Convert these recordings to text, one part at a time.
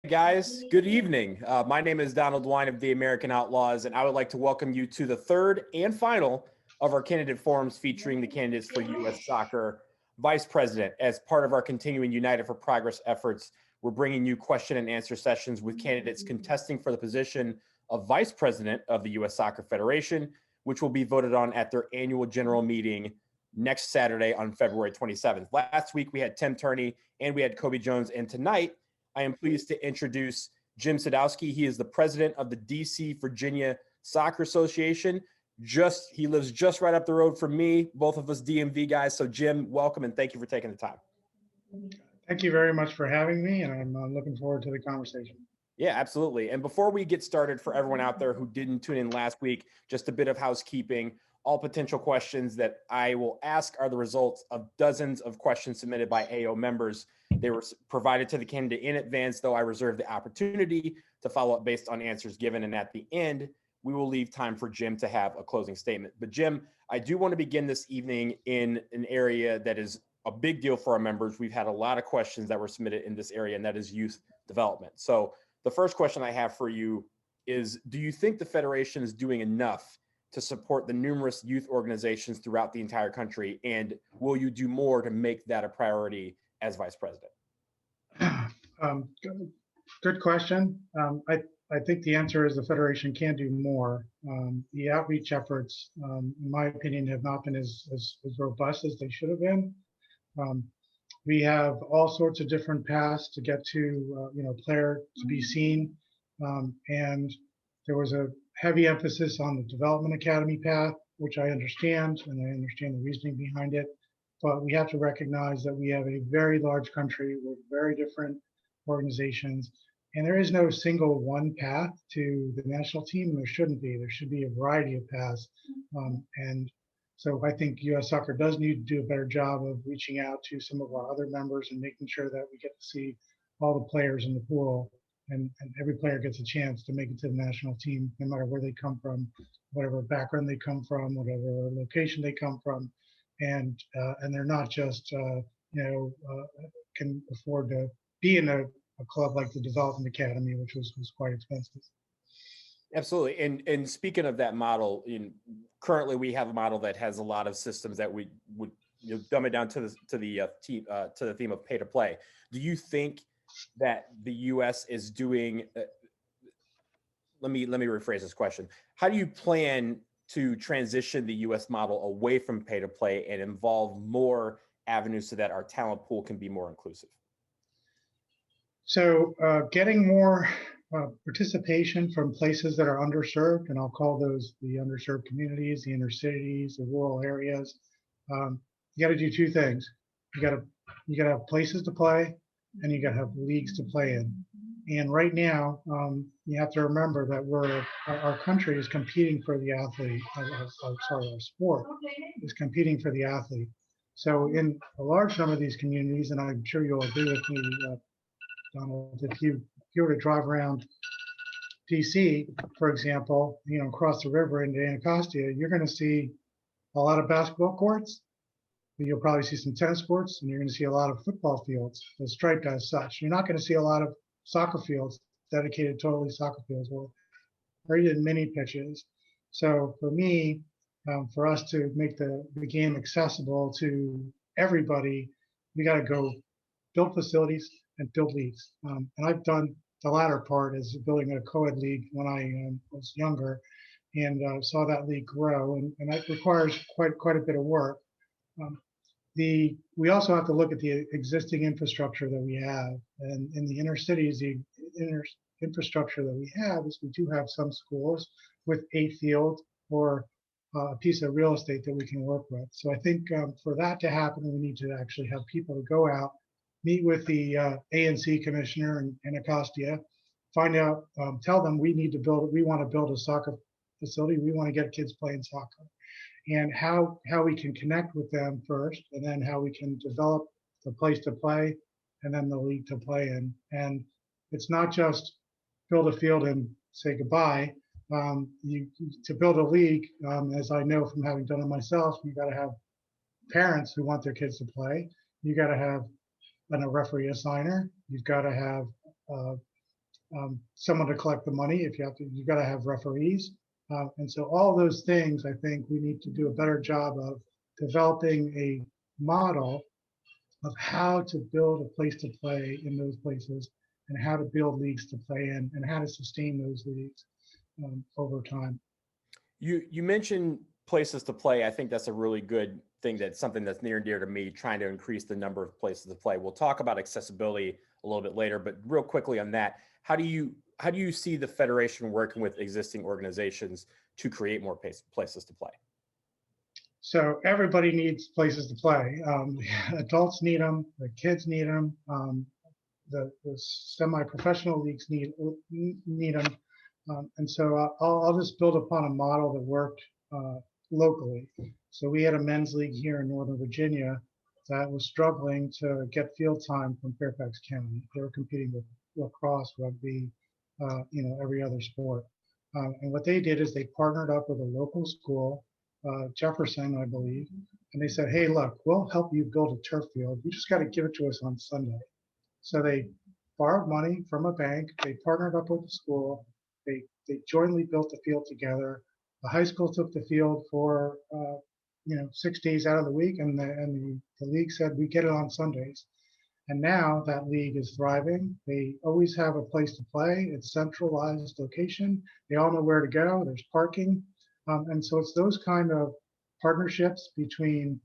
Guys, good evening. My name is Donald Wine of the American Outlaws, and I would like to welcome you to the third and final of our candidate forums featuring the candidates for U.S. Soccer Vice President. As part of our continuing United for Progress efforts, we're bringing you question and answer sessions with candidates contesting for the position of Vice President of the U.S. Soccer Federation, which will be voted on at their annual general meeting next Saturday on February 27th. Last week, we had Tim Turney and we had Kobe Jones, and tonight, I am pleased to introduce Jim Sadowski. He is the president of the DC Virginia Soccer Association. He lives just right up the road from me, both of us DMV guys. So Jim, welcome and thank you for taking the time. Thank you very much for having me, and I'm looking forward to the conversation. Yeah, absolutely. And before we get started, for everyone out there who didn't tune in last week, just a bit of housekeeping. All potential questions that I will ask are the results of dozens of questions submitted by AO members. They were provided to the candidate in advance, though I reserve the opportunity to follow up based on answers given. And at the end, we will leave time for Jim to have a closing statement. But Jim, I do want to begin this evening in an area that is a big deal for our members. We've had a lot of questions that were submitted in this area, and that is youth development. So the first question I have for you is, do you think the Federation is doing enough to support the numerous youth organizations throughout the entire country? And will you do more to make that a priority as vice president? Good question. I think the answer is the Federation can do more. The outreach efforts, in my opinion, have not been as robust as they should have been. We have all sorts of different paths to get to, player to be seen. And there was a heavy emphasis on the development academy path, which I understand, and I understand the reasoning behind it. But we have to recognize that we have a very large country with very different organizations, and there is no single one path to the national team, and there shouldn't be. There should be a variety of paths. And so I think U.S. Soccer does need to do a better job of reaching out to some of our other members and making sure that we get to see all the players in the pool. And every player gets a chance to make it to the national team, no matter where they come from, whatever background they come from, whatever location they come from, and they're not just can afford to be in a club like the Development Academy, which was quite expensive. Absolutely. And speaking of that model, currently we have a model that has a lot of systems that we would dumb it down to the theme of pay to play. Do you think that the U.S. is doing, let me rephrase this question. How do you plan to transition the U.S. model away from pay to play and involve more avenues so that our talent pool can be more inclusive? So getting more participation from places that are underserved, and I'll call those the underserved communities, the inner cities, the rural areas. You got to do two things. You got to have places to play, and you got to have leagues to play in. And right now, you have to remember that our country is competing for the athlete. Our sport is competing for the athlete. So in a large number of these communities, and I'm sure you'll agree with me, Donald, if you were to drive around DC, for example, across the river into Anacostia, you're going to see a lot of basketball courts. You'll probably see some tennis courts, and you're going to see a lot of football fields, striped as such. You're not going to see a lot of soccer fields dedicated totally soccer fields, or even mini pitches. So for me, for us to make the game accessible to everybody, we got to go build facilities and build leagues. And I've done the latter part, is building a co-ed league when I was younger, and saw that league grow, and that requires quite a bit of work. We also have to look at the existing infrastructure that we have, and in the inner cities, the infrastructure that we have is we do have some schools with a field or a piece of real estate that we can work with. So I think for that to happen, we need to actually have people to go out, meet with the ANC commissioner in Anacostia, find out, tell them we want to build a soccer facility. We want to get kids playing soccer. And how we can connect with them first, and then how we can develop the place to play, and then the league to play in. And it's not just build a field and say goodbye. To build a league, as I know from having done it myself, you got to have parents who want their kids to play. You got to have a referee assigner. You've got to have someone to collect the money. If you have to, you got to have referees. And so all those things, I think we need to do a better job of developing a model of how to build a place to play in those places and how to build leagues to play in and how to sustain those leagues over time. You mentioned places to play. I think that's a really good thing. That's something that's near and dear to me, trying to increase the number of places to play. We'll talk about accessibility a little bit later, but real quickly on that, how do you see the Federation working with existing organizations to create more places to play? So everybody needs places to play. Adults need them, the kids need them, the semi-professional leagues need them. And so I'll just build upon a model that worked locally. So we had a men's league here in Northern Virginia that was struggling to get field time from Fairfax County. They were competing with lacrosse, rugby, every other sport. And what they did is they partnered up with a local school, Jefferson, I believe, and they said, "Hey, look, we'll help you build a turf field. You just got to give it to us on Sunday." So they borrowed money from a bank. They partnered up with the school. They jointly built the field together. The high school took the field for 6 days out of the week, and the league said we get it on Sundays. And now that league is thriving. They always have a place to play. It's centralized location. They all know where to go. There's parking, and so it's those kind of partnerships between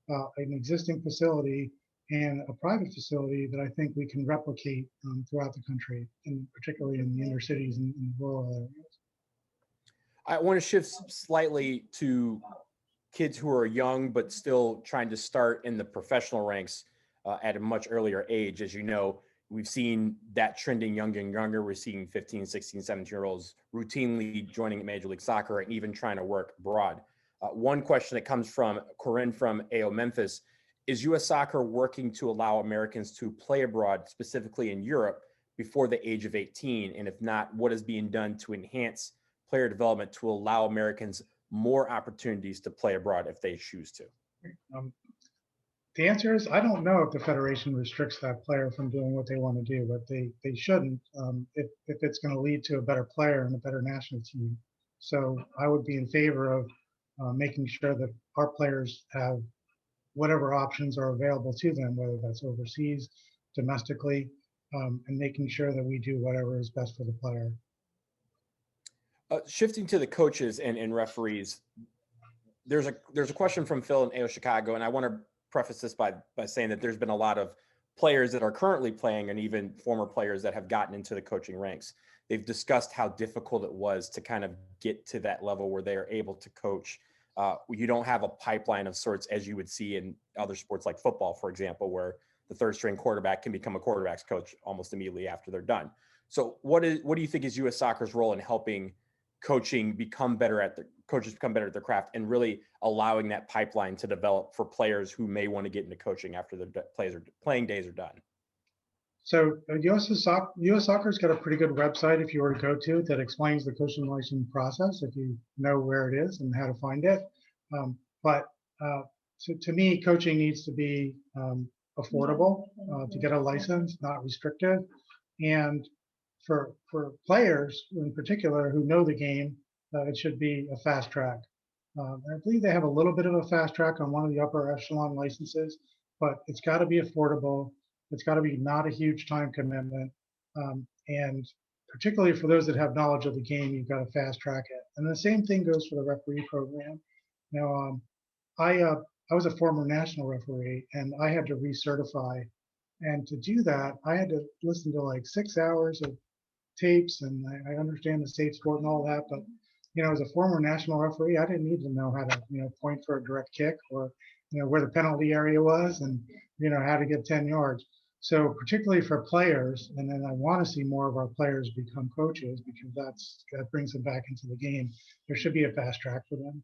an existing facility and a private facility that I think we can replicate throughout the country, and particularly in the inner cities and in the rural areas. I want to shift slightly to kids who are young but still trying to start in the professional ranks at a much earlier age. As you know, we've seen that trending younger and younger. We're seeing 15, 16, 17-year-olds routinely joining Major League Soccer and even trying to work abroad. One question that comes from Corinne from AO Memphis: is U.S. Soccer working to allow Americans to play abroad, specifically in Europe, before the age of 18? And if not, what is being done to enhance player development to allow Americans more opportunities to play abroad if they choose to? The answer is I don't know if the Federation restricts that player from doing what they want to do, but they shouldn't if it's going to lead to a better player and a better national team. So I would be in favor of making sure that our players have whatever options are available to them, whether that's overseas, domestically, and making sure that we do whatever is best for the player. Shifting to the coaches and referees, there's a question from Phil in AO Chicago, and I want to preface this by saying that there's been a lot of players that are currently playing and even former players that have gotten into the coaching ranks. They've discussed how difficult it was to kind of get to that level where they are able to coach. You don't have a pipeline of sorts as you would see in other sports like football, for example, where the third string quarterback can become a quarterback's coach almost immediately after they're done. So what do you think is U.S. Soccer's role in helping coaches become better at their craft and really allowing that pipeline to develop for players who may want to get into coaching after their playing days are done? So U.S. Soccer's got a pretty good website if you were to go to that explains the coaching license process if you know where it is and how to find it. But to me, coaching needs to be affordable to get a license, not restrictive. And for players in particular who know the game, it should be a fast track. I believe they have a little bit of a fast track on one of the upper echelon licenses, but it's got to be affordable. It's got to be not a huge time commitment. And particularly for those that have knowledge of the game, you've got to fast track it. And the same thing goes for the referee program. Now, I was a former national referee and I had to recertify. And to do that, I had to listen to like 6 hours of tapes, and I understand the state sport and all that, but as a former national referee, I didn't need to know how to point for a direct kick or where the penalty area was and how to get 10 yards. So particularly for players, and then I want to see more of our players become coaches because that brings them back into the game. There should be a fast track for them.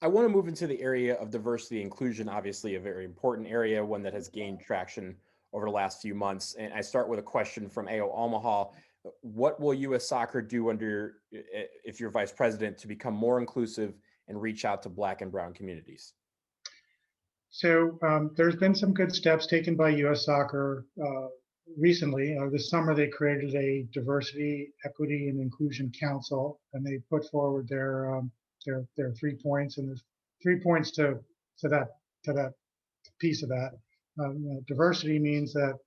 I want to move into the area of diversity and inclusion, obviously a very important area, one that has gained traction over the last few months. And I start with a question from AO Omaha. What will U.S. Soccer do if you're vice president, to become more inclusive and reach out to Black and Brown communities? So there's been some good steps taken by U.S. Soccer recently, this summer, they created a diversity, equity, and inclusion council, and they put forward their 3 points, and there's 3 points to that to that piece of that. Diversity means that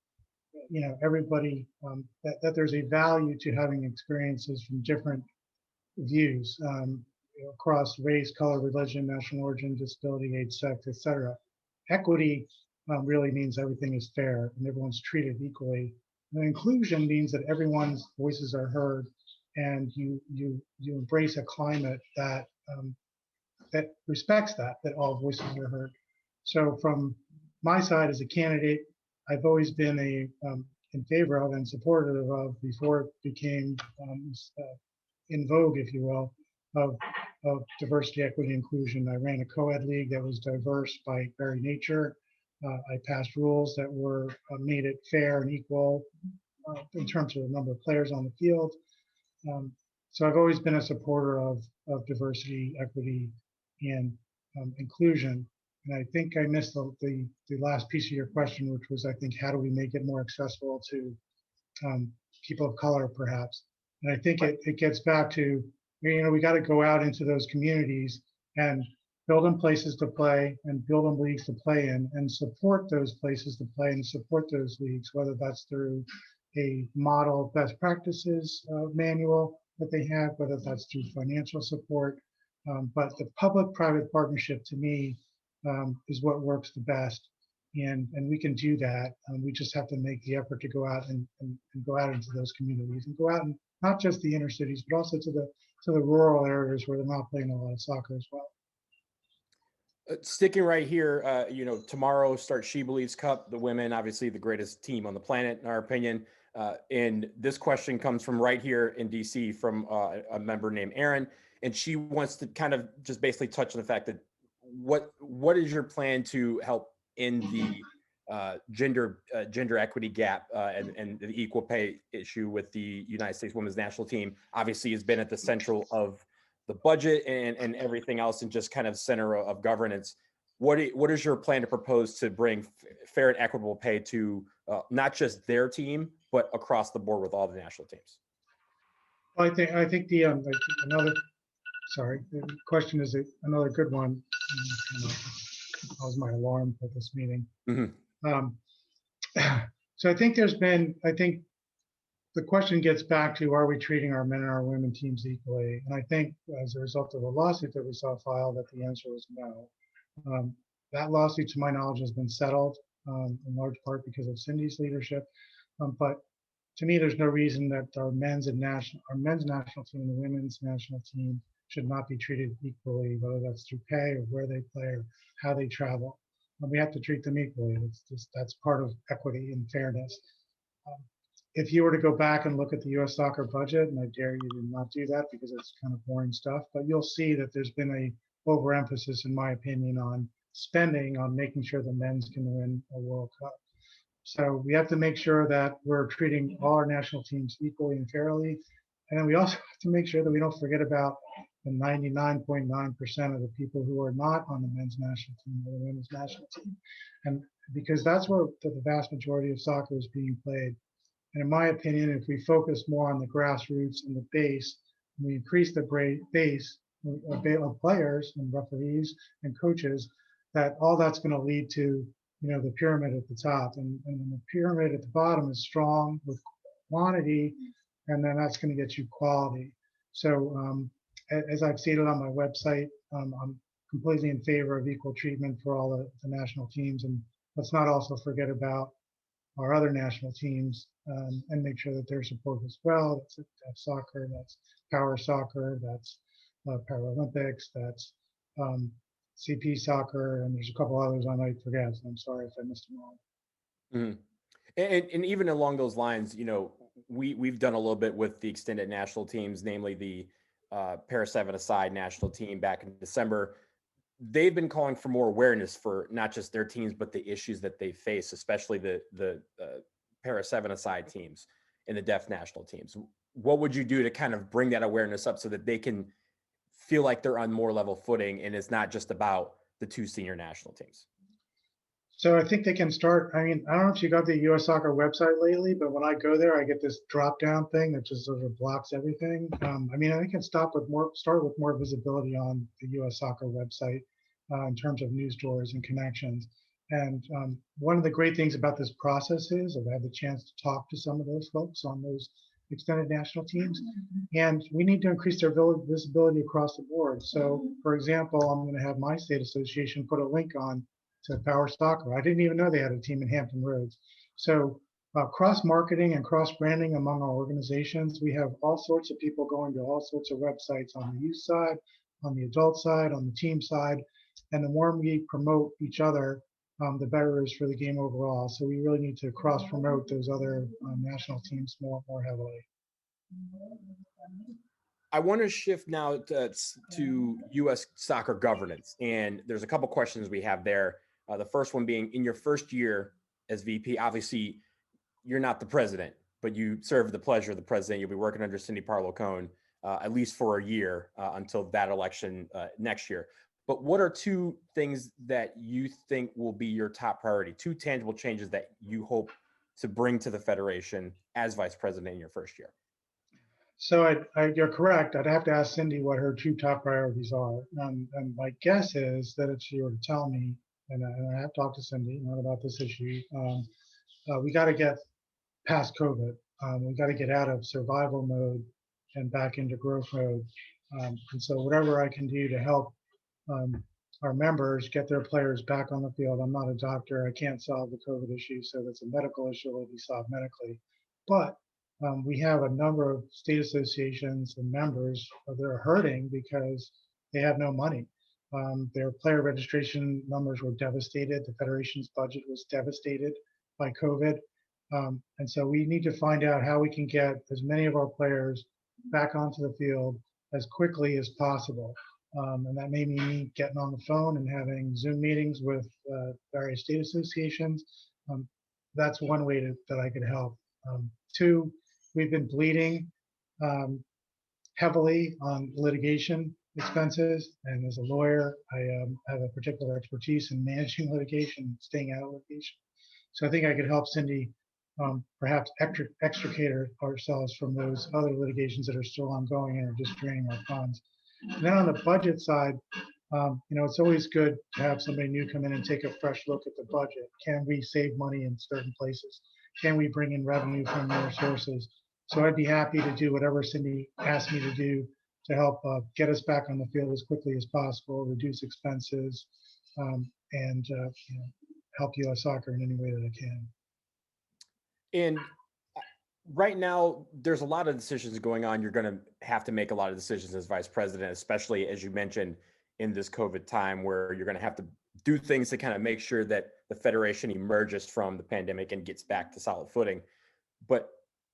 everybody that there's a value to having experiences from different views across race, color, religion, national origin, disability, age, sex, etc. Equity really means everything is fair and everyone's treated equally. And inclusion means that everyone's voices are heard, and you embrace a climate that respects that all voices are heard. So from my side as a candidate, I've always been in favor of and supportive of, before it became in vogue, if you will, of diversity, equity, inclusion. I ran a co-ed league that was diverse by very nature. I passed rules that were made it fair and equal in terms of the number of players on the field. So I've always been a supporter of diversity, equity, and inclusion. And I think I missed the last piece of your question, which was, I think, how do we make it more accessible to people of color, perhaps? And I think it gets back to, we got to go out into those communities and build them places to play and build them leagues to play in, and support those places to play and support those leagues, whether that's through a model best practices manual that they have, whether that's through financial support. But the public-private partnership, to me, is what works the best. And we can do that. We just have to make the effort to go out and go out into those communities and go out, and not just the inner cities, but also to the rural areas where they're not playing a lot of soccer as well. Sticking right here, tomorrow starts She Believes Cup. The women, obviously the greatest team on the planet, in our opinion. And this question comes from right here in DC from a member named Aaron. And she wants to kind of just basically touch on the fact that what is your plan to help in the gender equity gap and the equal pay issue with the United States women's national team? Obviously has been at the central of the budget and everything else, and just kind of center of governance. What is your plan to propose to bring fair and equitable pay to not just their team, but across the board with all the national teams? Well, I think the question is another good one. That was my alarm for this meeting. Mm-hmm. So I think the question gets back to, are we treating our men and our women teams equally? And I think as a result of a lawsuit that we saw filed, that the answer was no. That lawsuit, to my knowledge, has been settled in large part because of Cindy's leadership. But to me, there's no reason that our men's national team and the women's national team should not be treated equally, whether that's through pay or where they play or how they travel. And we have to treat them equally. That's part of equity and fairness. If you were to go back and look at the U.S. soccer budget, and I dare you to not do that because it's kind of boring stuff, but you'll see that there's been a overemphasis, in my opinion, on spending on making sure the men's can win a World Cup. So we have to make sure that we're treating all our national teams equally and fairly. And then we also have to make sure that we don't forget about the 99.9% of the people who are not on the men's national team or the women's national team. And because that's where the vast majority of soccer is being played. And in my opinion, if we focus more on the grassroots and the base, and we increase the base of players and referees and coaches, that all that's going to lead to, the pyramid at the top. And the pyramid at the bottom is strong with quantity, and then that's going to get you quality. So as I've stated on my website, I'm completely in favor of equal treatment for all the national teams. And let's not also forget about our other national teams and make sure that they're supported as well. That's soccer, that's power soccer, that's Paralympics, that's CP soccer, and there's a couple others I might forget. So I'm sorry if I missed them all. Mm-hmm. And even along those lines, we've done a little bit with the extended national teams, namely the Para 7-a-side national team back in December. They've been calling for more awareness for not just their teams, but the issues that they face, especially the Para 7-a-side teams and the deaf national teams. What would you do to kind of bring that awareness up so that they can feel like they're on more level footing and it's not just about the two senior national teams? So I think they can start. I mean, I don't know if you got the U.S. Soccer website lately, but when I go there, I get this drop down thing that just sort of blocks everything. I mean, I can start with more visibility on the U.S. Soccer website in terms of news stories and connections. And one of the great things about this process is I've had the chance to talk to some of those folks on those extended national teams, and we need to increase their visibility across the board. So, for example, I'm going to have my state association put a link on to Power Soccer. I didn't even know they had a team in Hampton Roads. So cross marketing and cross branding among our organizations. We have all sorts of people going to all sorts of websites on the youth side, on the adult side, on the team side. And the more we promote each other, the better it is for the game overall. So we really need to cross promote those other national teams more heavily. I want to shift now to U.S. soccer governance, and there's a couple questions we have there. The first one being, in your first year as VP, obviously you're not the president, but you serve the pleasure of the president. You'll be working under Cindy Parlow-Cone at least for a year until that election next year. But what are two things that you think will be your top priority, two tangible changes that you hope to bring to the Federation as vice president in your first year? So you're correct. I'd have to ask Cindy what her two top priorities are. And my guess is that if she were to tell me, and I have talked to Cindy not about this issue, we got to get past COVID. We got to get out of survival mode and back into growth mode. And so whatever I can do to help our members get their players back on the field. I'm not a doctor. I can't solve the COVID issue. So that's a medical issue that will be solved medically. But we have a number of state associations and members that are hurting because they have no money. Their player registration numbers were devastated. The Federation's budget was devastated by COVID. And so we need to find out how we can get as many of our players back onto the field as quickly as possible. And that may mean me getting on the phone and having Zoom meetings with various state associations. That's one way that I could help. Two, we've been bleeding heavily on litigation expenses. And as a lawyer, I have a particular expertise in managing litigation, staying out of litigation. So I think I could help Cindy perhaps extricate ourselves from those other litigations that are still ongoing and are just draining our funds. And then on the budget side, it's always good to have somebody new come in and take a fresh look at the budget. Can we save money in certain places? Can we bring in revenue from other sources? So I'd be happy to do whatever Cindy asked me to do to help get us back on the field as quickly as possible, reduce expenses, and help U.S. Soccer in any way that I can. And right now, there's a lot of decisions going on. You're going to have to make a lot of decisions as vice president, especially as you mentioned in this COVID time, where you're going to have to do things to kind of make sure that the Federation emerges from the pandemic and gets back to solid footing. But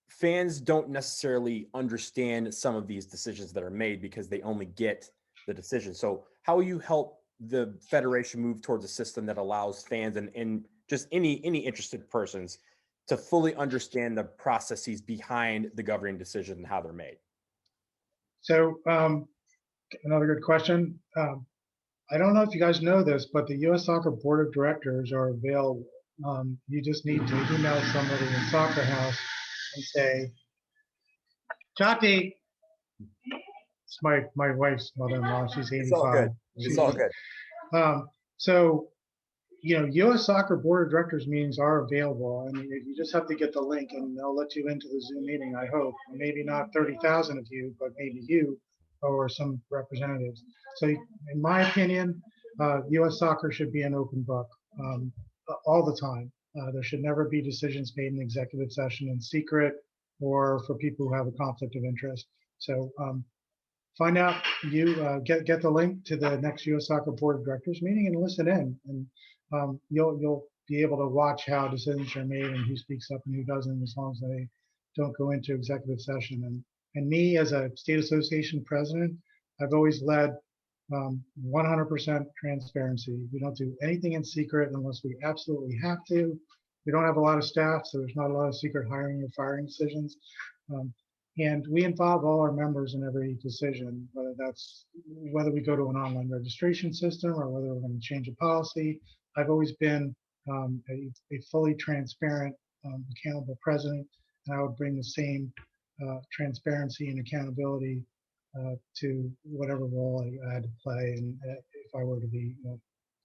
fans don't necessarily understand some of these decisions that are made because they only get the decision. So how will you help the Federation move towards a system that allows fans and just any interested persons to fully understand the processes behind the governing decision and how they're made? So another good question. I don't know if you guys know this, but the U.S. Soccer Board of Directors are available. You just need to email somebody in Soccer House and say, Jati, it's my wife's mother-in-law. She's 85. It's all good. It's all good. So, U.S. Soccer Board of Directors meetings are available. I mean, you just have to get the link and they'll let you into the Zoom meeting, I hope. Maybe not 30,000 of you, but maybe you or some representatives. So in my opinion, U.S. Soccer should be an open book all the time. There should never be decisions made in executive session in secret or for people who have a conflict of interest. So find out, get the link to the next U.S. Soccer Board of Directors meeting and listen in. And you'll be able to watch how decisions are made and who speaks up and who doesn't, as long as they don't go into executive session. And me as a state association president, I've always led 100% transparency. We don't do anything in secret unless we absolutely have to. We don't have a lot of staff, so there's not a lot of secret hiring or firing decisions. And we involve all our members in every decision, whether we go to an online registration system or whether we're going to change a policy. I've always been a fully transparent, accountable president, and I would bring the same transparency and accountability to whatever role I had to play, and if I were to be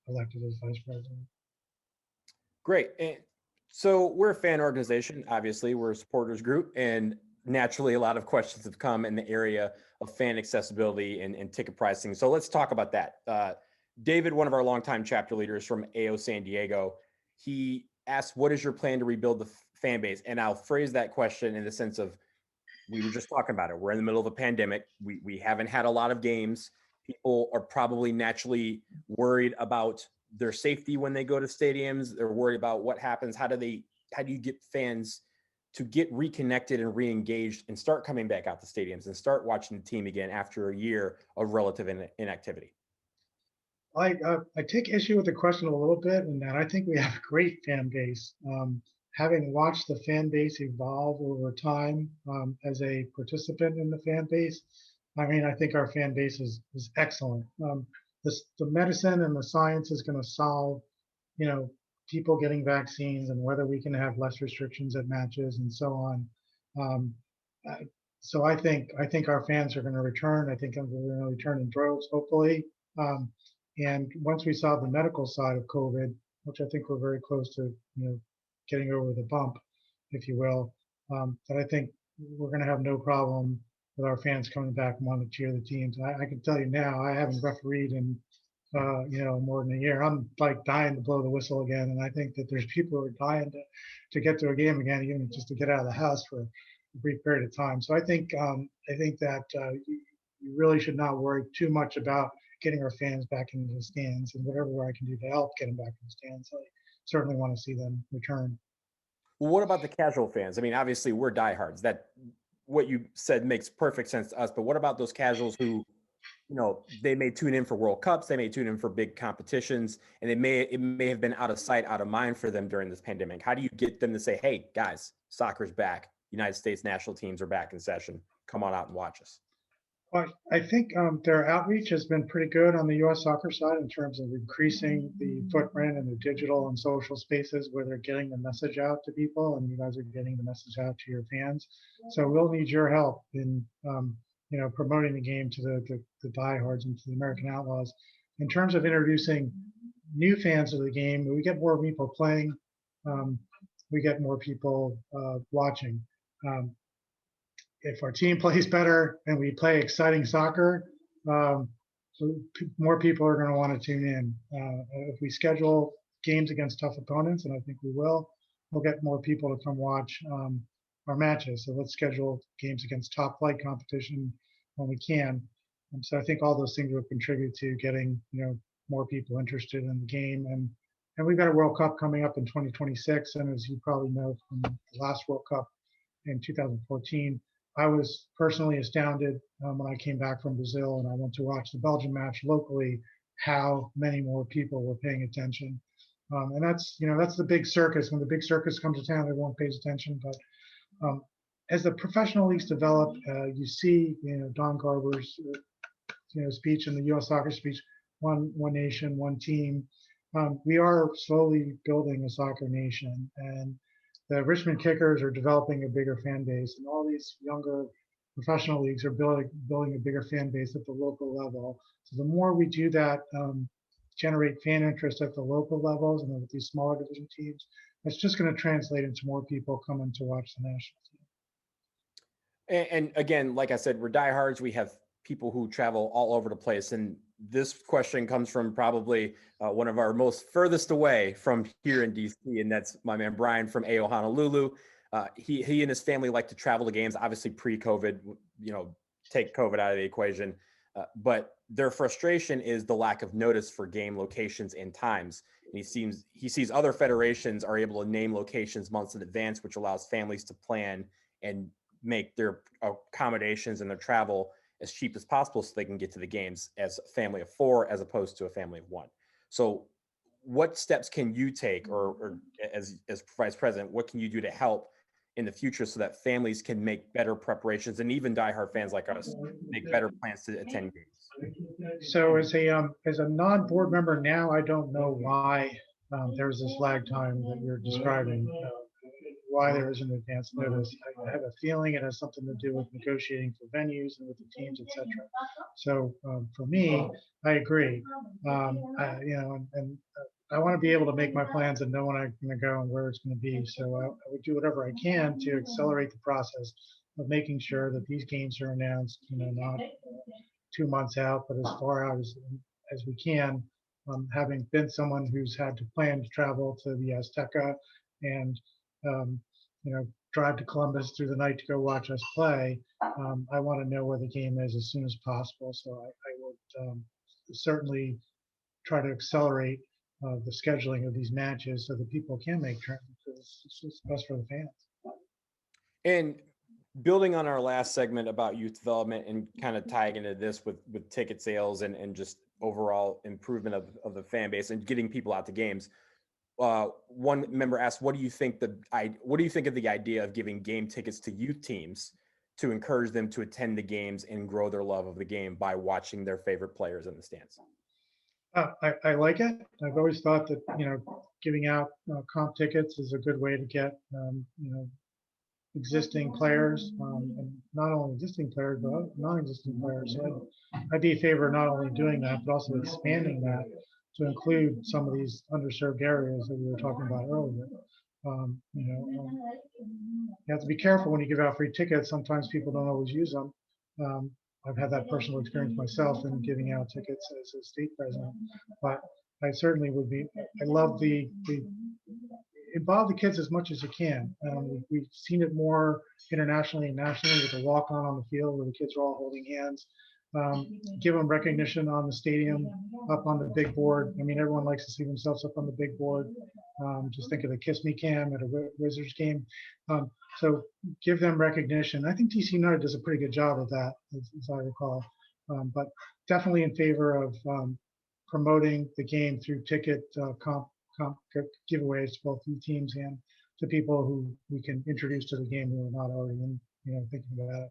elected as vice president. Great. And so we're a fan organization. Obviously, we're a supporters group, and naturally, a lot of questions have come in the area of fan accessibility and ticket pricing. So let's talk about that. David, one of our longtime chapter leaders from AO San Diego, he asked, "What is your plan to rebuild the fan base?" And I'll phrase that question in the sense of, we were just talking about it. We're in the middle of a pandemic. We haven't had a lot of games. People are probably naturally worried about their safety when they go to stadiums. They're worried about what happens. How do you get fans to get reconnected and re-engaged and start coming back out to stadiums and start watching the team again after a year of relative inactivity? I take issue with the question a little bit, in that I think we have a great fan base. Having watched the fan base evolve over time, as a participant in the fan base, I mean, I think our fan base is excellent. The medicine and the science is going to solve, you know, people getting vaccines and whether we can have less restrictions at matches and so on. Um, so I think our fans are going to return. I think they're going to return in droves, hopefully. Um, and once we solve the medical side of COVID, which I think we're very close to, getting over the bump, if you will, that I think we're going to have no problem with our fans coming back and wanting to cheer the teams. I can tell you now, I haven't refereed in, more than a year. I'm like dying to blow the whistle again, and I think that there's people who are dying to get to a game again, even just to get out of the house for a brief period of time. So I think that you really should not worry too much about getting our fans back into the stands, and whatever I can do to help get them back in the stands, I certainly want to see them return. Well, what about the casual fans? I mean, obviously we're diehards. That what you said makes perfect sense to us. But what about those casuals who, they may tune in for World Cups, they may tune in for big competitions, and it may have been out of sight, out of mind for them during this pandemic. How do you get them to say, "Hey, guys, soccer's back. United States national teams are back in session. Come on out and watch us"? But I think their outreach has been pretty good on the U.S. soccer side in terms of increasing the footprint in the digital and social spaces where they're getting the message out to people, and you guys are getting the message out to your fans. So we'll need your help in promoting the game to the diehards and to the American Outlaws. In terms of introducing new fans to the game, we get more people playing, um, we get more people watching. Um, if our team plays better and we play exciting soccer, um, so more people are going to want to tune in. If we schedule games against tough opponents, and I think we will, we'll get more people to come watch our matches. So let's schedule games against top flight competition when we can. So I think all those things will contribute to getting more people interested in the game. And we've got a World Cup coming up in 2026, and as you probably know from the last World Cup in 2014. I was personally astounded when I came back from Brazil and I went to watch the Belgian match locally, how many more people were paying attention. And that's the big circus. When the big circus comes to town, everyone pays attention. But as the professional leagues develop, you see, Don Garber's, speech and the U.S. soccer speech, one nation, one team. We are slowly building a soccer nation, and the Richmond Kickers are developing a bigger fan base, and all these younger professional leagues are building a bigger fan base at the local level. So the more we do that, generate fan interest at the local levels and with these smaller division teams, that's just going to translate into more people coming to watch the national team. And again, like I said, we're diehards. We have people who travel all over the place. And this question comes from probably one of our most furthest away from here in DC, and that's my man Brian from AO Honolulu. He and his family like to travel to games, obviously pre-COVID, take COVID out of the equation. But their frustration is the lack of notice for game locations and times. And he sees other federations are able to name locations months in advance, which allows families to plan and make their accommodations and their travel as cheap as possible so they can get to the games as a family of four as opposed to a family of one. So what steps can you take, or as vice president, what can you do to help in the future so that families can make better preparations, and even diehard fans like us make better plans to attend games? So as a non-board member now, I don't know why there's this lag time that you're describing. Why there isn't advance notice, I have a feeling it has something to do with negotiating for venues and with the teams, etc. So for me, I agree. And I want to be able to make my plans and know when I'm going to go and where it's going to be. So I would do whatever I can to accelerate the process of making sure that these games are announced, not 2 months out, but as far out as we can. Having been someone who's had to plan to travel to the Azteca and um, drive to Columbus through the night to go watch us play, I want to know where the game is as soon as possible. So I would certainly try to accelerate the scheduling of these matches so that people can make turns, because it's just best for the fans. And building on our last segment about youth development and kind of tying into this with ticket sales and just overall improvement of the fan base and getting people out to games. One member asked, what do you think of the idea of giving game tickets to youth teams to encourage them to attend the games and grow their love of the game by watching their favorite players in the stands? I like it. I've always thought that, giving out comp tickets is a good way to get, existing players, and not only existing players, but non-existing players. So I'd be in favor of not only doing that, but also expanding that to include some of these underserved areas that we were talking about earlier. You have to be careful when you give out free tickets. Sometimes people don't always use them. I've had that personal experience myself in giving out tickets as a state president, but I certainly would be. I love the involve the kids as much as you can. We've seen it more internationally and nationally with the walk-on on the field where the kids are all holding hands. Give them recognition on the stadium, up on the big board. I mean, everyone likes to see themselves up on the big board. Just think of the Kiss Me Cam at a Wizards game. So give them recognition. I think DC United does a pretty good job of that, as I recall. But definitely in favor of promoting the game through ticket comp giveaways to both the teams and to people who we can introduce to the game who are not already thinking about it.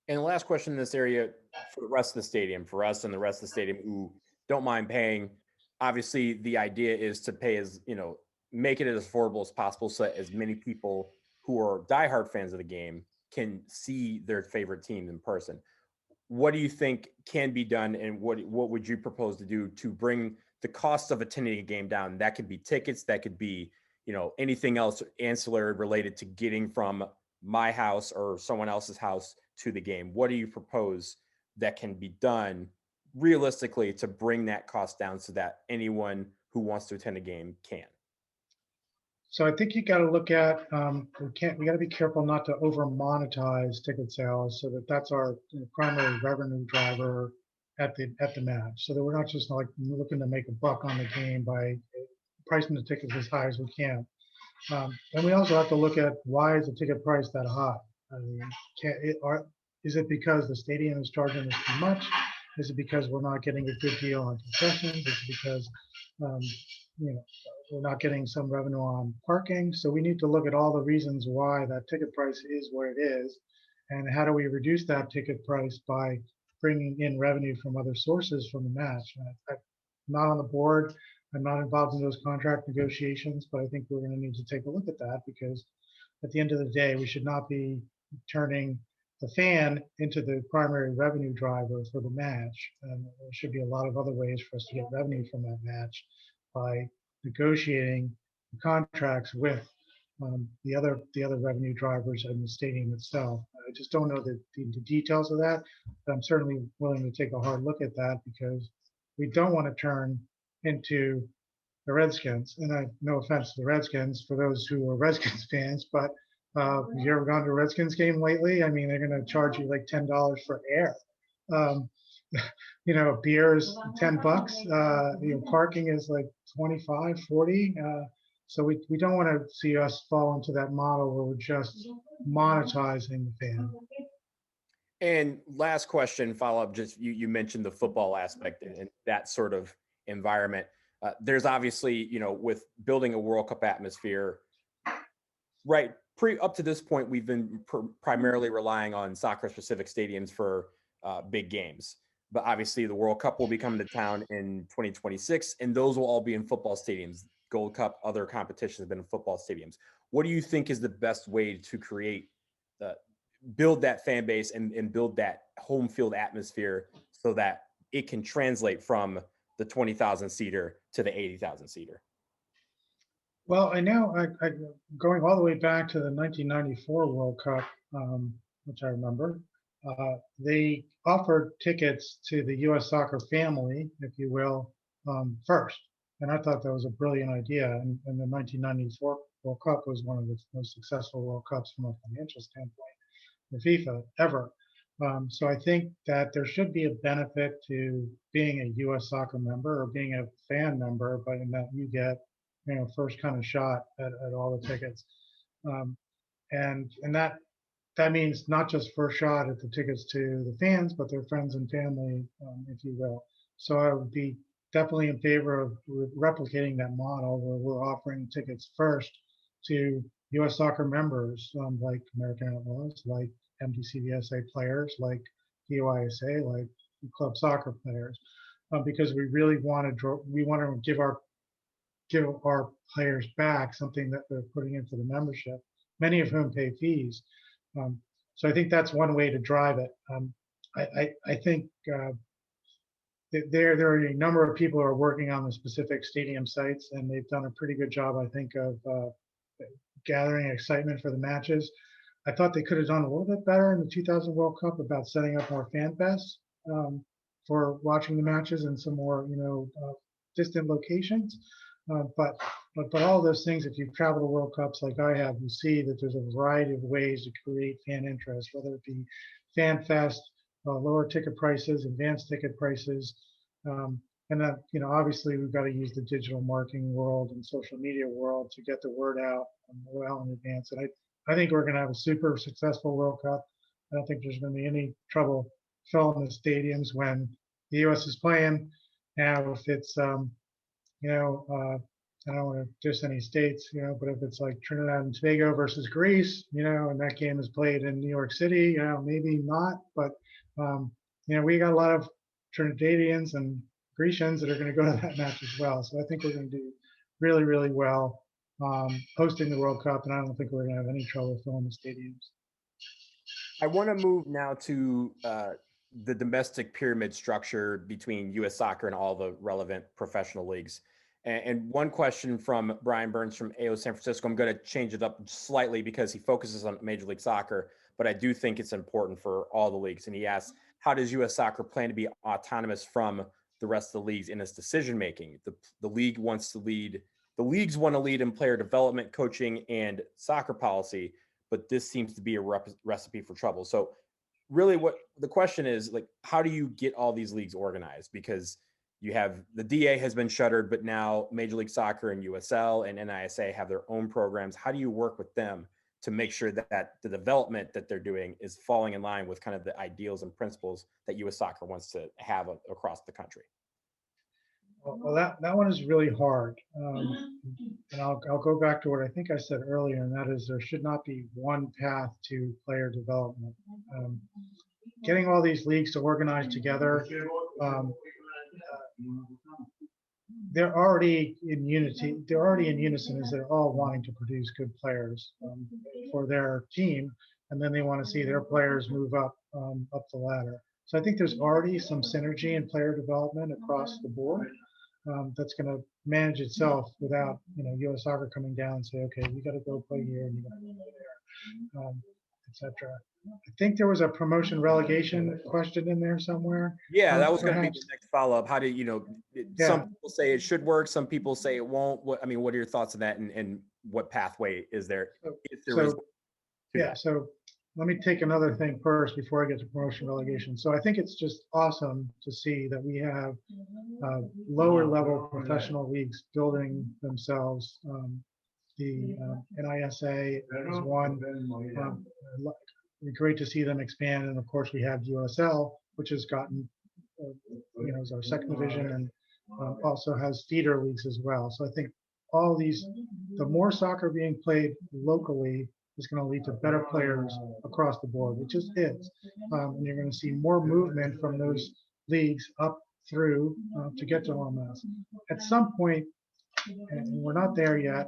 And the last question in this area for the rest of the stadium, for us and the rest of the stadium who don't mind paying, obviously the idea is to pay make it as affordable as possible so that as many people who are diehard fans of the game can see their favorite team in person. What do you think can be done, and what would you propose to do to bring the cost of attending a game down? That could be tickets, that could be, anything else ancillary related to getting from my house or someone else's house to the game. What do you propose that can be done realistically to bring that cost down so that anyone who wants to attend a game can? So I think you got to look at we got to be careful not to over monetize ticket sales so that that's our primary revenue driver at the match, so that we're not just like looking to make a buck on the game by pricing the tickets as high as we can. And we also have to look at why is the ticket price that high? I mean, is it because the stadium is charging us too much? Is it because we're not getting a good deal on concessions? Is it because we're not getting some revenue on parking? So we need to look at all the reasons why that ticket price is what it is, and how do we reduce that ticket price by bringing in revenue from other sources from the match. I'm not on the board. I'm not involved in those contract negotiations, but I think we're going to need to take a look at that, because at the end of the day, we should not be turning the fan into the primary revenue driver for the match. And there should be a lot of other ways for us to get revenue from that match by negotiating contracts with the other revenue drivers in the stadium itself. I just don't know the details of that, but I'm certainly willing to take a hard look at that, because we don't want to turn into the Redskins. And no offense to the Redskins, for those who are Redskins fans, but have you ever gone to a Redskins game lately? I mean, they're going to charge you like $10 for air. Beer is $10. Parking is like 25, 40. So we don't want to see us fall into that model where we're just monetizing the fan. And last question, follow up, just you mentioned the football aspect and that sort of environment. There's obviously, with building a World Cup atmosphere, right? Up to this point, we've been primarily relying on soccer-specific stadiums for big games. But obviously, the World Cup will be coming to town in 2026, and those will all be in football stadiums. Gold Cup, other competitions have been in football stadiums. What do you think is the best way to create, build that fan base and build that home field atmosphere so that it can translate from the 20,000 seater to the 80,000 seater? Well, I know going all the way back to the 1994 World Cup, which I remember, they offered tickets to the U.S. soccer family, if you will, first. And I thought that was a brilliant idea. And the 1994 World Cup was one of the most successful World Cups from a financial standpoint for FIFA ever. So I think that there should be a benefit to being a U.S. soccer member or being a fan member, but in that you get, first kind of shot at all the tickets. And that means not just first shot at the tickets to the fans, but their friends and family, if you will. So I would be definitely in favor of replicating that model where we're offering tickets first to U.S. soccer members, like American Outlaws, like MDCVSA players, like DOISA, like club soccer players, because we really want to give our players back something that they're putting into the membership, many of whom pay fees. So I think that's one way to drive it. I think there are a number of people who are working on the specific stadium sites, and they've done a pretty good job, I think, of gathering excitement for the matches. I thought they could have done a little bit better in the 2000 World Cup about setting up more fan fests for watching the matches in some more, distant locations. But all those things, if you've traveled to World Cups like I have, you see that there's a variety of ways to create fan interest, whether it be fan fest, lower ticket prices, advanced ticket prices. And that, obviously we've got to use the digital marketing world and social media world to get the word out well in advance. And I think we're going to have a super successful World Cup. I don't think there's going to be any trouble filling the stadiums when the U.S. is playing. Now, if it's, I don't want to diss any states, but if it's like Trinidad and Tobago versus Greece, and that game is played in New York City, maybe not. But, we got a lot of Trinidadians and Grecians that are going to go to that match as well. So I think we're going to do really, really well hosting the World Cup, and I don't think we're going to have any trouble filling the stadiums. I want to move now to the domestic pyramid structure between U.S. soccer and all the relevant professional leagues. And one question from Brian Burns from AO San Francisco, I'm going to change it up slightly because he focuses on Major League Soccer, but I do think it's important for all the leagues. And he asks, how does U.S. soccer plan to be autonomous from the rest of the leagues in its decision-making? The league wants to lead, the leagues want to lead in player development, coaching, and soccer policy, but this seems to be a recipe for trouble. So really what the question is, like, how do you get all these leagues organized? Because you have the DA has been shuttered, but now Major League Soccer and USL and NISA have their own programs. How do you work with them to make sure that the development that they're doing is falling in line with kind of the ideals and principles that U.S. soccer wants to have across the country? Well, that one is really hard. And I'll go back to what I think I said earlier, and that is there should not be one path to player development. Getting all these leagues to organize together, they're already in unity. They're already in unison as they're all wanting to produce good players for their team, and then they want to see their players move up the ladder. So I think there's already some synergy in player development across the board that's going to manage itself without U.S. soccer coming down and say, okay, you got to go play here and you got to go there, etc. I think there was a promotion relegation question in there somewhere. Yeah, that was going to be the next follow-up. How do some people say it should work, some people say it won't. What are your thoughts on that, and what pathway is there? So let me take another thing first before I get to promotion relegation. So I think it's just awesome to see that we have lower level professional leagues building themselves. The NISA is one. Great to see them expand, and of course we have USL, which has gotten, is our second division, and also has feeder leagues as well. So I think all these, the more soccer being played locally is going to lead to better players across the board, which is it. And you're going to see more movement from those leagues up through to get to MLS. At some point, and we're not there yet,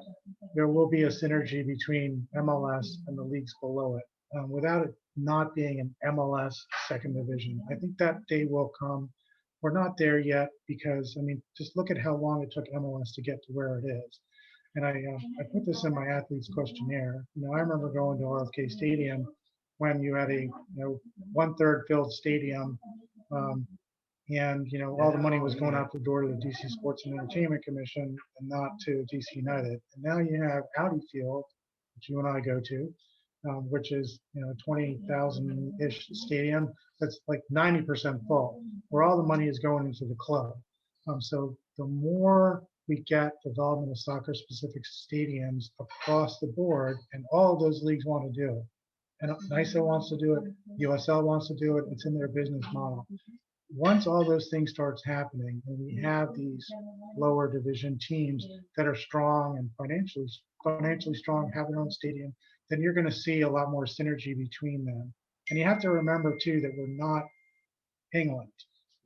there will be a synergy between MLS and the leagues below it, without it not being an MLS second division. I think that day will come. We're not there yet because, I mean, just look at how long it took MLS to get to where it is. And I put this in my athletes questionnaire. I remember going to RFK Stadium when you had a 1/3 filled stadium, um, and all the money was going out the door to the DC Sports and Entertainment Commission and not to DC United. And now you have Audi Field, which you and I go to, which is 20,000-ish stadium that's like 90% full, where all the money is going into the club. So the more we get development of soccer-specific stadiums across the board, and all of those leagues want to do it. And NISA wants to do it, USL wants to do it, it's in their business model. Once all those things starts happening, and we have these lower division teams that are strong and financially strong, have their own stadium, then you're going to see a lot more synergy between them. And you have to remember too that we're not England.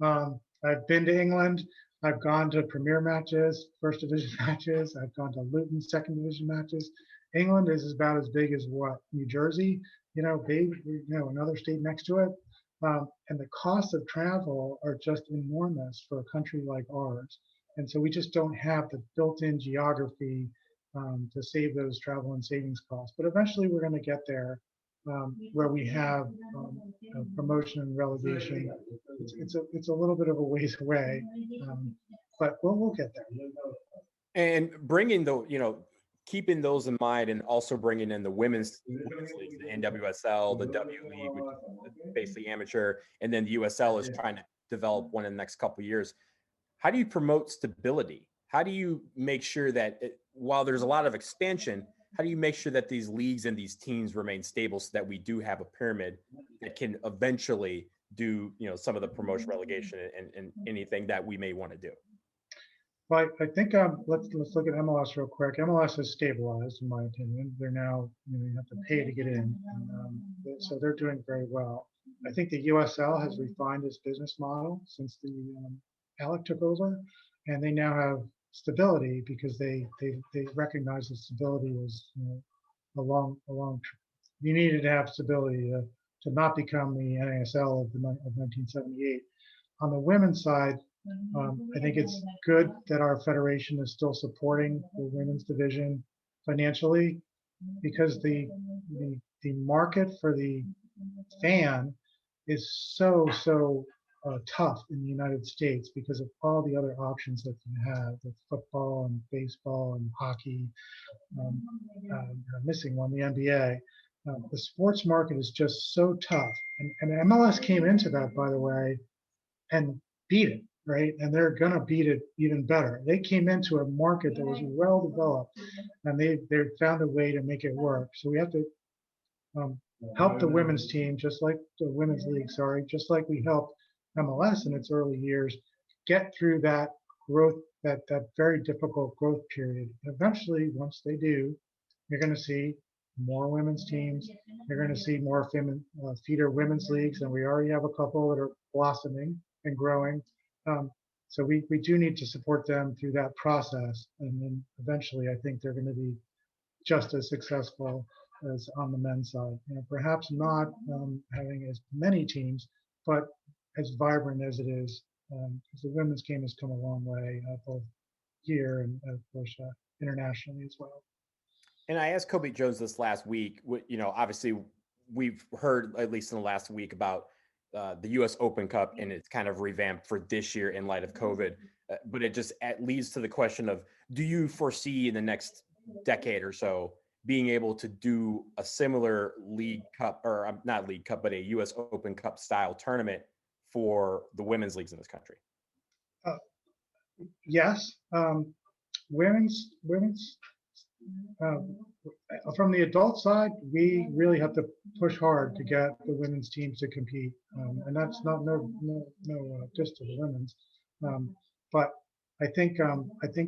I've been to England. I've gone to Premier matches, first division matches. I've gone to Luton second division matches. England is about as big as what, New Jersey, big, another state next to it. And the costs of travel are just enormous for a country like ours. And so we just don't have the built-in geography to save those travel and savings costs. But eventually we're going to get there, where we have promotion and relegation. It's a little bit of a ways away, but we'll get there. And bringing keeping those in mind, and also bringing in the women's leagues, the NWSL, the W League, which is basically amateur, and then the USL is trying to develop one in the next couple of years. How do you promote stability? How do you make sure that while there's a lot of expansion, how do you make sure that these leagues and these teams remain stable so that we do have a pyramid that can eventually do, some of the promotion, relegation, and anything that we may want to do? Well, I think let's look at MLS real quick. MLS has stabilized, in my opinion. They're now, you have to pay to get in, and, so they're doing very well. I think the USL has refined its business model since the Alec took over, and they now have stability because they recognize that stability was a long. You needed to have stability to not become the NASL of 1978. On the women's side, I think it's good that our federation is still supporting the women's division financially, because the market for the fan is so tough in the United States because of all the other options that you have with football and baseball and hockey. Missing one, the NBA. The sports market is just so tough, and MLS came into that, by the way, and beat it. Right, and they're gonna beat it even better. They came into a market that was well developed, and they found a way to make it work. So we have to help the women's team, just like the women's league. Just like we helped MLS in its early years get through that growth, that very difficult growth period. Eventually, once they do, you're going to see more women's teams. You're going to see more feeder women's leagues, and we already have a couple that are blossoming and growing. So we do need to support them through that process, and then eventually I think they're going to be just as successful as on the men's side. Perhaps not having as many teams, but as vibrant as it is, because the women's game has come a long way, both here and of course internationally as well. And I asked Kobe Jones this last week. Obviously we've heard, at least in the last week, about the U.S. Open Cup, and it's kind of revamped for this year in light of COVID. But it just leads to the question of, do you foresee in the next decade or so being able to do a similar League Cup, or not League Cup, but a U.S. Open Cup style tournament for the women's leagues in this country? Yes. Women's from the adult side, we really have to push hard to get the women's teams to compete, and that's not no just to the women's, but I think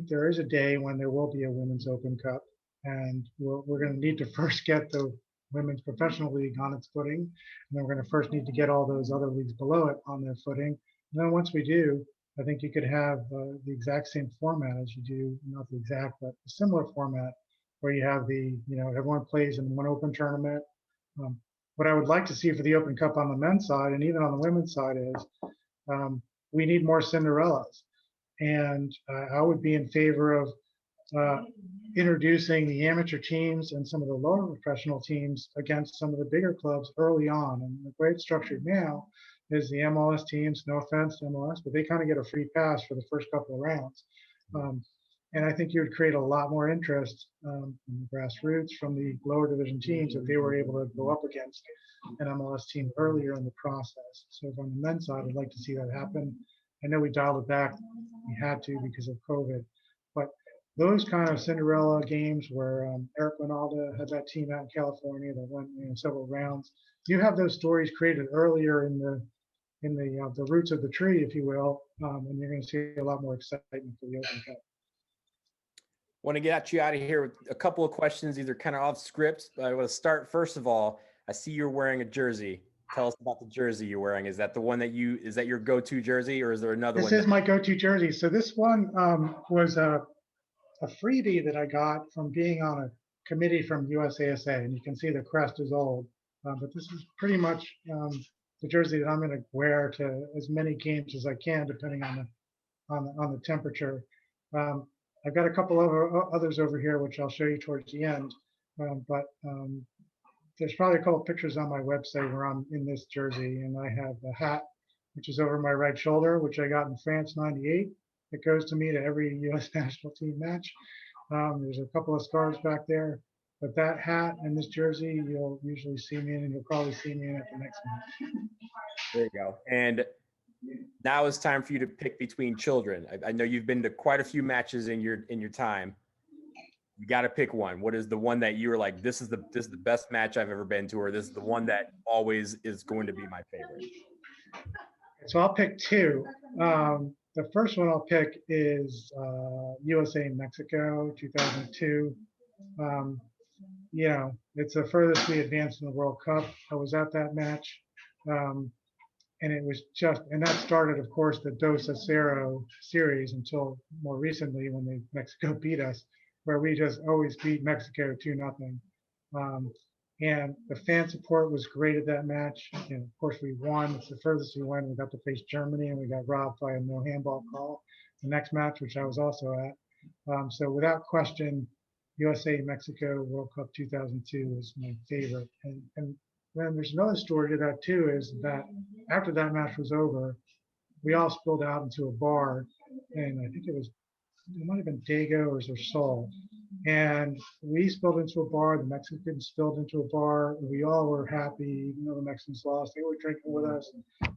there is a day when there will be a women's Open Cup, and we're going to need to first get the women's professional league on its footing, and then we're going to first need to get all those other leagues below it on their footing, and then once we do, I think you could have the exact same format as you do, not the exact, but a similar format where you have everyone plays in one open tournament. What I would like to see for the Open Cup on the men's side and even on the women's side is we need more Cinderellas. And I would be in favor of introducing the amateur teams and some of the lower professional teams against some of the bigger clubs early on. And the way it's structured now is the MLS teams, no offense to MLS, but they kind of get a free pass for the first couple of rounds. And I think you would create a lot more interest from the grassroots, from the lower division teams, if they were able to go up against an MLS team earlier in the process. So on the men's side, I'd like to see that happen. I know we dialed it back. We had to because of COVID. But those kind of Cinderella games where Eric Winalda had that team out in California that went several rounds, you have those stories created earlier in the roots of the tree, if you will, and you're going to see a lot more excitement for the Open Cup. Want to get you out of here with a couple of questions, either kind of off script. But I want to start first of all. I see you're wearing a jersey. Tell us about the jersey you're wearing. Is that the one is that your go-to jersey, or is there another one? This is my go-to jersey. So this one was a freebie that I got from being on a committee from USASA, and you can see the crest is old. But this is pretty much the jersey that I'm going to wear to as many games as I can, depending on the temperature. I've got a couple of others over here, which I'll show you towards the end. But there's probably a couple pictures on my website where I'm in this jersey, and I have a hat, which is over my right shoulder, which I got in France '98. It goes to me to every U.S. national team match. There's a couple of scarves back there, but that hat and this jersey, you'll usually see me in, and you'll probably see me in at the next match. There you go. And now it's time for you to pick between children. I know you've been to quite a few matches in your time. You got to pick one. What is the one that you were like, this is the best match I've ever been to, or this is the one that always is going to be my favorite? So I'll pick two. The first one I'll pick is USA Mexico 2002. It's the furthest we advanced in the World Cup. I was at that match. And it was and that started, of course, the Dos a Cero series until more recently when Mexico beat us, where we just always beat Mexico 2-0. And the fan support was great at that match. And of course, we won. It's the furthest we went. We got to face Germany, and we got robbed by a no handball call. The next match, which I was also at. So without question, USA Mexico World Cup 2002 is my favorite. And then there's another story to that too, is that after that match was over, we all spilled out into a bar, and I think it might have been Dago or Sol. And we spilled into a bar, the Mexicans spilled into a bar, and we all were happy, even though the Mexicans lost, they were drinking with us.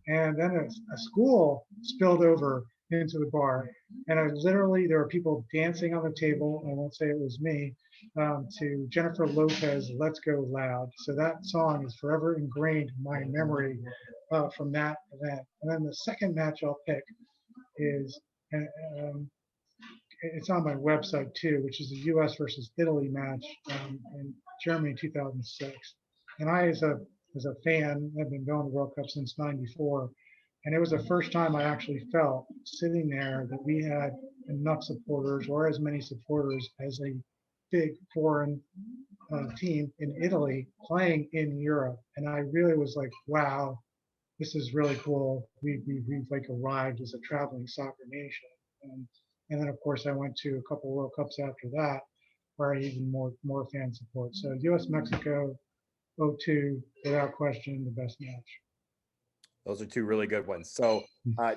And then a school spilled over into the bar. And there were people dancing on the table, I won't say it was me, to Jennifer Lopez, Let's Go Loud. So that song is forever ingrained in my memory from that event. And then the second match I'll pick is, it's on my website too, which is the U.S. versus Italy match in Germany 2006. And I, as a fan, have been going to World Cup since '94. And it was the first time I actually felt sitting there that we had enough supporters, or as many supporters as a big foreign team in Italy playing in Europe. And I really was like, wow, this is really cool. We've like arrived as a traveling soccer nation. And then, of course, I went to a couple World Cups after that, where I had even more fan support. So U.S.-Mexico 02, without question, the best match. Those are two really good ones. So,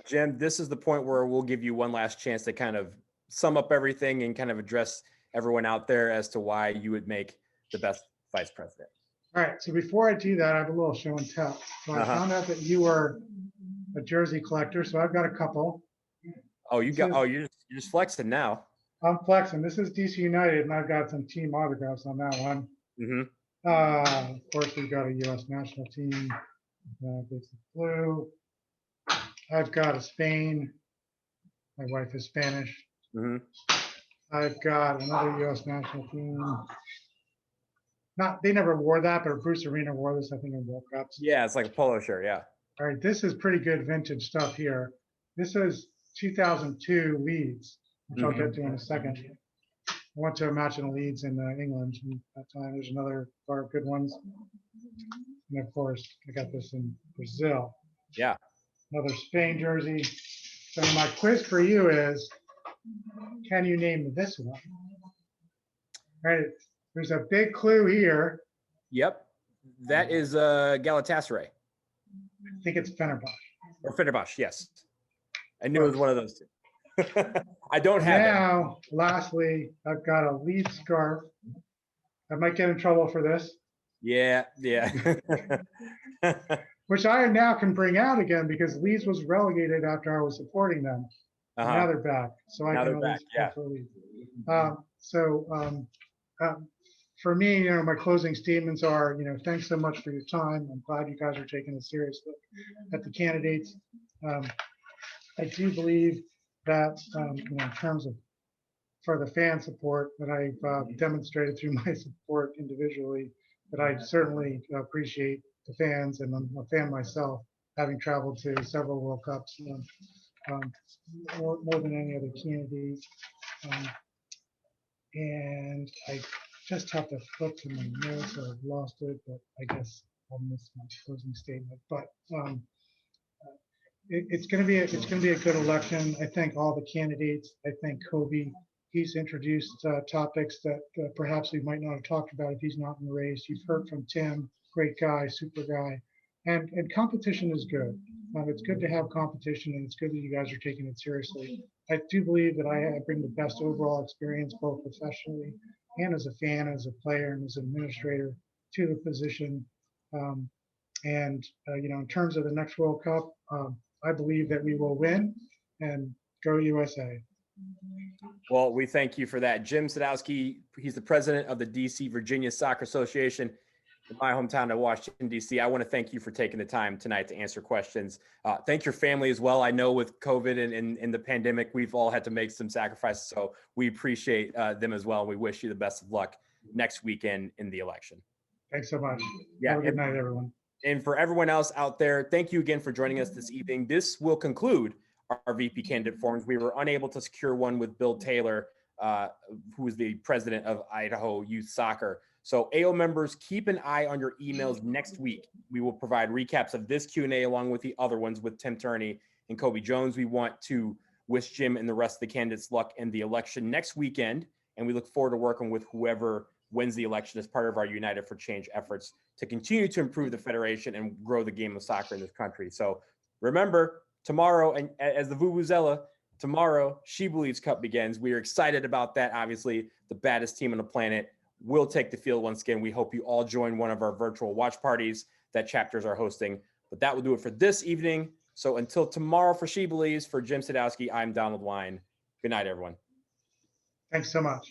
Jim, this is the point where we'll give you one last chance to kind of sum up everything and kind of address everyone out there as to why you would make the best vice president. All right. So before I do that, I have a little show and tell. So I found out that you are a jersey collector. So I've got a couple. Oh, you're just flexing now. I'm flexing. This is DC United, and I've got some team autographs on that one. Mm-hmm. Of course, we've got a U.S. national team. It's blue. I've got a Spain. My wife is Spanish. Mm-hmm. I've got another U.S. national team. They never wore that, but Bruce Arena wore this, I think, in World Cups. Yeah, it's like a polo shirt. Yeah. All right, this is pretty good vintage stuff here. This is 2002 Leeds, which I'll get to in a second. I went to a match in Leeds in England from that time. There's another of our good ones. And of course, I got this in Brazil. Yeah. Another Spain jersey. So my quiz for you is, can you name this one? All right. There's a big clue here. Yep. That is Galatasaray. I think it's Fenerbahce. Or Fenerbahce, yes. I knew it was one of those two. I don't have it. Now, lastly, I've got a Leeds scarf. I might get in trouble for this. Yeah. Which I now can bring out again because Leeds was relegated after I was supporting them. Now they're back, so I can at least go for Leeds. For me, my closing statements are, thanks so much for your time. I'm glad you guys are taking a serious look at the candidates. I do believe that, in terms of for the fan support that I've demonstrated through my support individually, that I certainly appreciate the fans, and I'm a fan myself, having traveled to several World Cups, more than any other candidate. And I just have to flip to my notes, or I've lost it, but I guess I'll miss my closing statement. But it's going to be a good election. I thank all the candidates. I thank Kobe. He's introduced topics that perhaps we might not have talked about if he's not in the race. You've heard from Tim, great guy, super guy, and competition is good. It's good to have competition, and it's good that you guys are taking it seriously. I do believe that I bring the best overall experience, both professionally and as a fan, as a player, and as an administrator to the position. In terms of the next World Cup, I believe that we will win, and go USA. Well, we thank you for that. Jim Sadowski, he's the president of the DC Virginia Soccer Association in my hometown of Washington, D.C. I want to thank you for taking the time tonight to answer questions. Thank your family as well. I know with COVID and the pandemic, we've all had to make some sacrifices, so we appreciate them as well. We wish you the best of luck next weekend in the election. Thanks so much. Yeah, have a good night, everyone. And for everyone else out there, thank you again for joining us this evening. This will conclude our VP candidate forums. We were unable to secure one with Bill Taylor, who is the president of Idaho Youth Soccer. So AO members, keep an eye on your emails next week. We will provide recaps of this Q&A along with the other ones with Tim Turney and Kobe Jones. We want to wish Jim and the rest of the candidates luck in the election next weekend, and we look forward to working with whoever wins the election as part of our United for Change efforts to continue to improve the federation and grow the game of soccer in this country. So remember, tomorrow, and as the Vuvuzela, tomorrow, She Believes Cup begins. We are excited about that. Obviously, the baddest team on the planet will take the field once again. We hope you all join one of our virtual watch parties that chapters are hosting. But that will do it for this evening. So until tomorrow for She Believes, for Jim Sadowski, I'm Donald Wine. Good night, everyone. Thanks so much.